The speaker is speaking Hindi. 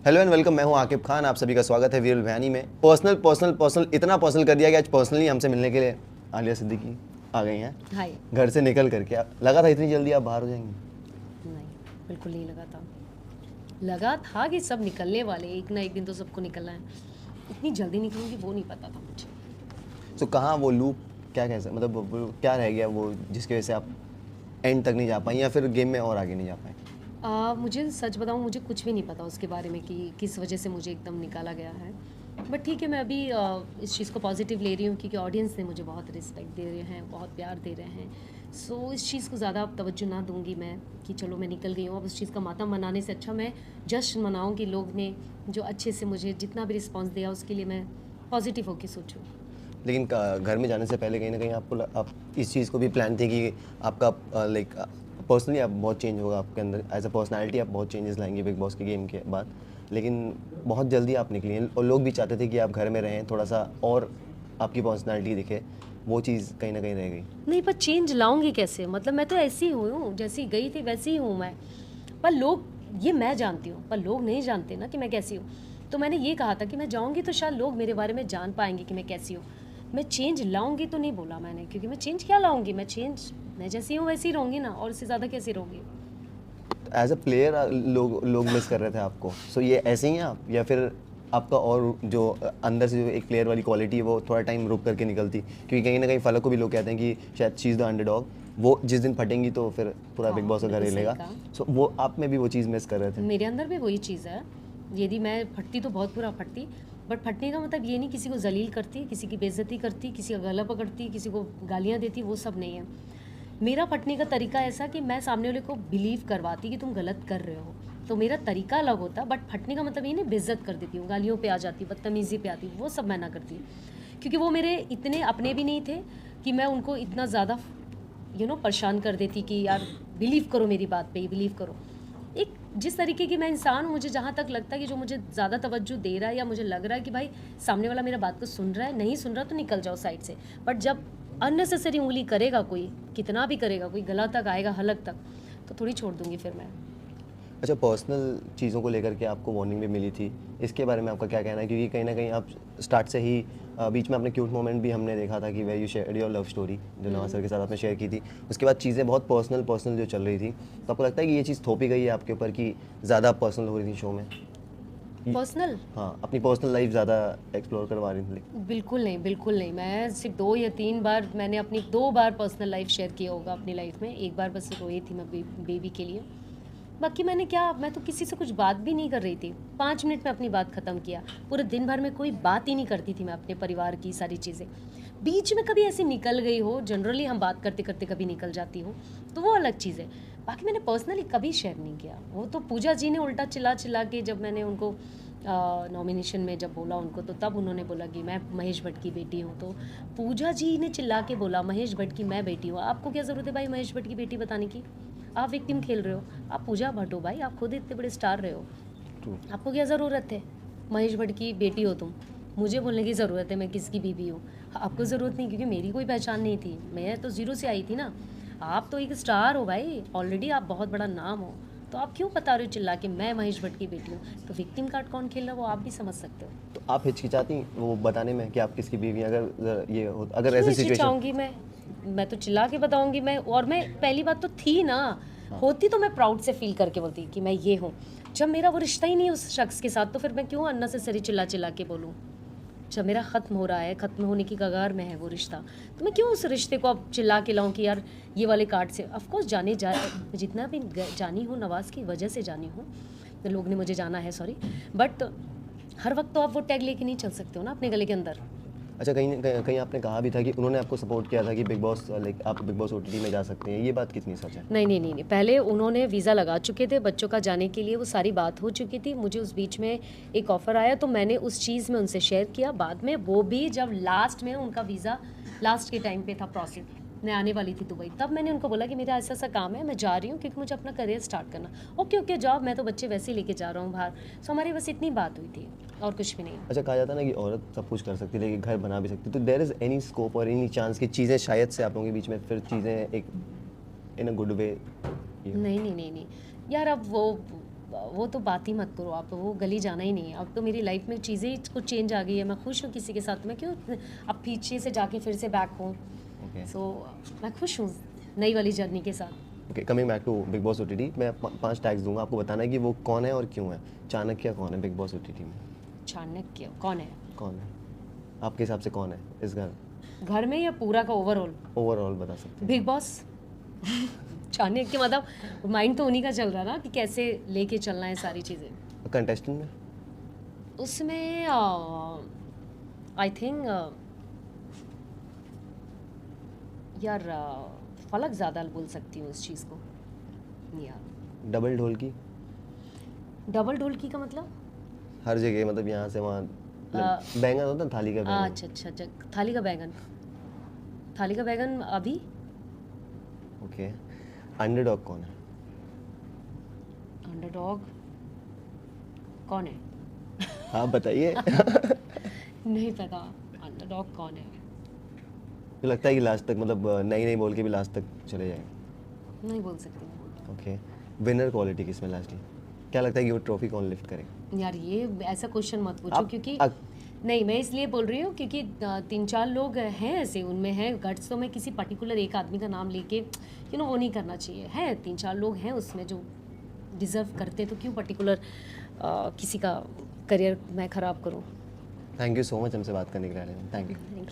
हेलो एंड वेलकम, मैं हूं आकिब खान। आप सभी का स्वागत है वीरल बयानी में। पर्सनल इतना पर्सनल कर दिया कि आज पर्सनली हमसे मिलने के लिए आलिया सिद्दीकी आ गई हैं। हाय। घर से निकल करके लगा था इतनी जल्दी आप बाहर हो जाएंगी? नहीं, बिल्कुल नहीं लगा था। लगा था कि सब निकलने वाले, एक ना एक दिन तो सबको निकलना है। इतनी जल्दी निकलूंगी वो नहीं पता था मुझे। तो कहाँ वो लूप, क्या कह सकते, मतलब वो क्या रह गया वो जिसकी वजह से आप एंड तक नहीं जा पाई या फिर गेम में और आगे नहीं जा पाए? मुझे सच बताऊं, मुझे कुछ भी नहीं पता उसके बारे में कि किस वजह से मुझे एकदम निकाला गया है। बट ठीक है, मैं अभी इस चीज़ को पॉजिटिव ले रही हूँ क्योंकि ऑडियंस ने मुझे बहुत रिस्पेक्ट दे रहे हैं, बहुत प्यार दे रहे हैं। सो इस चीज़ को ज़्यादा तवज्जो ना दूंगी मैं कि चलो मैं निकल गई हूँ। अब उस चीज़ का मातम मनाने से अच्छा मैं जश्न मनाऊँ कि लोग ने जो अच्छे से मुझे जितना भी रिस्पॉन्स दिया उसके लिए मैं पॉजिटिव होकर सोचूँ। लेकिन घर में जाने से पहले कहीं ना कहीं आपको आप इस चीज़ को भी प्लान थे कि आपका लाइक पर्सनली आप बहुत चेंज होगा आपके अंदर, एज अ पर्सनालिटी आप बहुत चेंजेस लाएंगे बिग बॉस के गेम के बाद। लेकिन बहुत जल्दी आप निकली हैं और लोग भी चाहते थे कि आप घर में रहें, थोड़ा सा और आपकी पर्सनालिटी दिखे। वो चीज़ कहीं ना कहीं रह गई। नहीं, पर चेंज लाऊंगी कैसे? मतलब मैं तो ऐसी हूँ, जैसी गई थी वैसी ही हूँ मैं। पर लोग, ये मैं जानती हूँ, पर लोग नहीं जानते ना कि मैं कैसी हूँ। तो मैंने ये कहा था कि मैं जाऊँगी तो शायद लोग मेरे बारे में जान पाएंगे कि मैं कैसी हूँ। मैं चेंज लाऊंगी तो नहीं बोला मैंने, क्योंकि मैं चेंज क्या लाऊंगी? मैं जैसी हूँ वैसी रहूँगी ना, और इससे ज़्यादा कैसे रहूँगी? एज अ प्लेयर लोग मिस कर रहे थे आपको। सो ये ऐसे ही हैं आप, या फिर आपका और जो अंदर से जो एक प्लेयर वाली क्वालिटी है वो थोड़ा टाइम रुक करके निकलती? क्योंकि कहीं ना कहीं फलक को भी लोग कहते हैं कि शायद शी इज़ द अंडरडॉग, वो जिस दिन फटेंगी तो फिर पूरा बिग हाँ, बॉस का घर बिल्कुल सही हिलेगा। कहा। सो वो आप में भी वो चीज़ मिस कर रहे थे? मेरे अंदर भी वही चीज़ है। यदि मैं फटती तो बहुत बुरा फटती, बट फटने का मतलब ये नहीं किसी को जलील करती, किसी की बेइज्जती करती, किसी का गला पकड़ती, किसी को गालियाँ देती, वो सब नहीं है। मेरा फटने का तरीका ऐसा कि मैं सामने वाले को बिलीव करवाती कि तुम गलत कर रहे हो, तो मेरा तरीका अलग होता। बट फटने का मतलब ये नहीं बेइज्जत कर देती हूँ, गालियों पे आ जाती, बदतमीज़ी पे आती, वो सब मैं ना करती। क्योंकि वो मेरे इतने अपने भी नहीं थे कि मैं उनको इतना ज़्यादा परेशान कर देती कि यार बिलीव करो मेरी बात पे, बिलीव करो। एक जिस तरीके की मैं इंसान हूँ, मुझे जहाँ तक लगता है कि जो मुझे ज़्यादा तवज्जो दे रहा है या मुझे लग रहा है कि भाई सामने वाला मेरा बात को सुन रहा है, नहीं सुन रहा तो निकल जाओ साइड से। बट जब अननेसेसरी उंगली करेगा कोई, कितना भी करेगा, कोई गला तक आएगा, हलक तक, तो थोड़ी छोड़ दूंगी फिर मैं। अच्छा, पर्सनल चीज़ों को लेकर के आपको वार्निंग भी मिली थी, इसके बारे में आपका क्या कहना है? क्योंकि कहीं ना कहीं आप स्टार्ट से ही बीच में अपने क्यूट मोमेंट भी हमने देखा था कि way you share your love story जो नवाज सर के साथ आपने शेयर की थी। उसके बाद चीज़ें बहुत पर्सनल जो चल रही थी, तो आपको लगता है कि ये चीज़ थोपी गई है आपके ऊपर कि ज़्यादा पर्सनल हो रही थी शो में? पर्सनल? हाँ, अपनी पर्सनल लाइफ ज़्यादा एक्सप्लोर करवा रही थी। बिल्कुल नहीं, बिल्कुल नहीं। मैं सिर्फ 2 या 3 बार, मैंने अपनी 2 बार पर्सनल लाइफ शेयर किया होगा अपनी लाइफ में। एक बार बस रोई थी मैं बेबी के लिए। बाकी मैंने क्या, मैं तो किसी से कुछ बात भी नहीं कर रही थी। 5 मिनट में अपनी बात ख़त्म किया। पूरे दिन भर में कोई बात ही नहीं करती थी मैं अपने परिवार की सारी चीज़ें। बीच में कभी ऐसे निकल गई हो, जनरली हम बात करते करते कभी निकल जाती हो, तो वो अलग चीज़ है। बाकी मैंने पर्सनली कभी शेयर नहीं किया। वो तो पूजा जी ने उल्टा चिल्ला चिल्ला के, जब मैंने उनको नॉमिनेशन में जब बोला उनको, तो तब उन्होंने बोला कि मैं महेश भट्ट की बेटी हूँ। तो पूजा जी ने चिल्ला के बोला महेश भट्ट की मैं बेटी हूँ। आपको क्या ज़रूरत है भाई महेश भट्ट की बेटी बताने की? आप विक्टिम खेल रहे हो। आप पूजा भट्ट हो भाई, आप खुद इतने बड़े स्टार रहे हो, आपको क्या ज़रूरत है? महेश भट्ट की बेटी हो तुम, मुझे बोलने की ज़रूरत है मैं किसकी बीवी हूँ? आपको ज़रूरत नहीं, क्योंकि मेरी कोई पहचान नहीं थी, मैं तो ज़ीरो से आई थी ना। आप तो एक स्टार हो भाई, ऑलरेडी आप बहुत बड़ा नाम हो, तो आप क्यों बता रहे हो चिल्ला के मैं महेश भट्ट की बेटी हूँ? तो विक्टिम कार्ड कौन खेल रहा है वो आप भी समझ सकते हो। तो आप हिचकिचाती वो बताने में कि आप किसकी बीवी हैं? अगर क्यों ऐसी सिचुएशन हिचकिचाऊंगी मैं तो चिल्ला के बताऊंगी। मैं पहली बात तो थी ना, होती तो मैं प्राउड से फील करके बोलती कि मैं ये हूँ। जब मेरा वो रिश्ता ही नहीं उस शख्स के साथ, तो फिर मैं क्यों अननेसेसरी चिल्ला चिल्ला के बोलूँ? जब मेरा ख़त्म हो रहा है, ख़त्म होने की कगार में है वो रिश्ता, तो मैं क्यों उस रिश्ते को अब चिल्ला के लाऊं कि यार ये वाले कार्ड से। ऑफकोर्स जितना भी जानी हूँ नवाज़ की वजह से जानी हूँ, तो लोग ने मुझे जाना है, सॉरी। बट हर वक्त तो आप वो टैग लेके नहीं चल सकते हो ना अपने गले के अंदर। अच्छा, कहीं आपने कहा भी था कि उन्होंने आपको सपोर्ट किया था कि बिग बॉस लाइक आप बिग बॉस ओटीटी में जा सकते हैं, ये बात कितनी सच है? नहीं नहीं नहीं नहीं, पहले उन्होंने वीज़ा लगा चुके थे बच्चों का जाने के लिए, वो सारी बात हो चुकी थी। मुझे उस बीच में एक ऑफ़र आया तो मैंने उस चीज़ में उनसे शेयर किया। बाद में वो भी जब लास्ट में उनका वीज़ा लास्ट के टाइम पे था प्रोसेस, मैं आने वाली थी दुबई, तब मैंने उनको बोला कि मेरा ऐसा ऐसा काम है, मैं जा रही हूँ क्योंकि मुझे अपना करियर स्टार्ट करना। ओके ओके जाओ, मैं तो बच्चे वैसे ही लेके जा रहा हूँ बाहर। सो हमारी बस इतनी बात हुई थी और कुछ भी नहीं। अच्छा, कहा जाता है ना कि औरत सब कुछ कर सकती है लेकिन घर बना भी सकती है, तो देयर इज़ एनी स्कोप और एनी चांस कि चीज़ें शायद से आप लोगों के बीच में फिर चीज़ें एक इन अ गुड वे? नहीं नहीं नहीं नहीं यार, अब वो वो तो बात ही मत करो आप, वो गली जाना ही नहीं है। अब तो मेरी लाइफ में चीज़ें कुछ चेंज आ गई है, मैं खुश हूँ किसी के साथ, मैं क्यों अब पीछे से जाके फिर से बैक हूँ। ओके सो मैं खुश हूँ नई वाली जर्नी के साथ। Okay, coming back to Bigg Boss OTT, मैं 5 टैग्स दूंगा, आपको बताना है कि वो कौन है और क्यों है। चाणक्य कौन है बिग बॉस ओटीटी में? चाणक्य कौन है? कौन है आपके हिसाब से, कौन है इस घर में या पूरा का ओवरऑल? ओवरऑल बता सकते बिग बॉस। चाणक्य मतलब माइंड तो उन्हीं का चल रहा है ना कि कैसे लेके चलना है सारी चीज़ें। हैं कंटेस्टेंट में? उसमें आई थिंक यार फलक ज़्यादा बोल सकती हूँ उस चीज़ को यार। डबल ढोल की? डबल ढोलकी का मतलब? हर जगह, मतलब यहाँ से वहाँ, बैंगन होता है थाली का बैंगन। अच्छा अच्छा अच्छा, थाली का बैगन। थाली का बैगन अभी। ओके, अंडरडॉग कौन है? अंडरडॉग कौन है? आप बताइए। नहीं पता अंडरडॉग कौन है। तो लगता है कि लास्ट तक, मतलब नहीं नहीं बोल के भी लास्ट तक चले जाए। नहीं बोल सकती मैं। ओके, विनर क्वालिटी किसमें लास्टली? क्या लगता है कि वो ट्रॉफी कौन लिफ्ट करेगा? यार ये ऐसा क्वेश्चन मत पूछो आप- क्योंकि अग- नहीं, मैं इसलिए बोल रही हूँ क्योंकि 3-4 लोग हैं ऐसे, उनमें है गट्स। तो मैं किसी पर्टिकुलर एक आदमी का नाम लेके वो नहीं करना चाहिए। है 3-4 लोग हैं उसमें जो डिज़र्व करते, तो क्यों पर्टिकुलर किसी का करियर मैं ख़राब करूँ। थैंक यू सो मच हमसे बात करने के लिए। Thank you.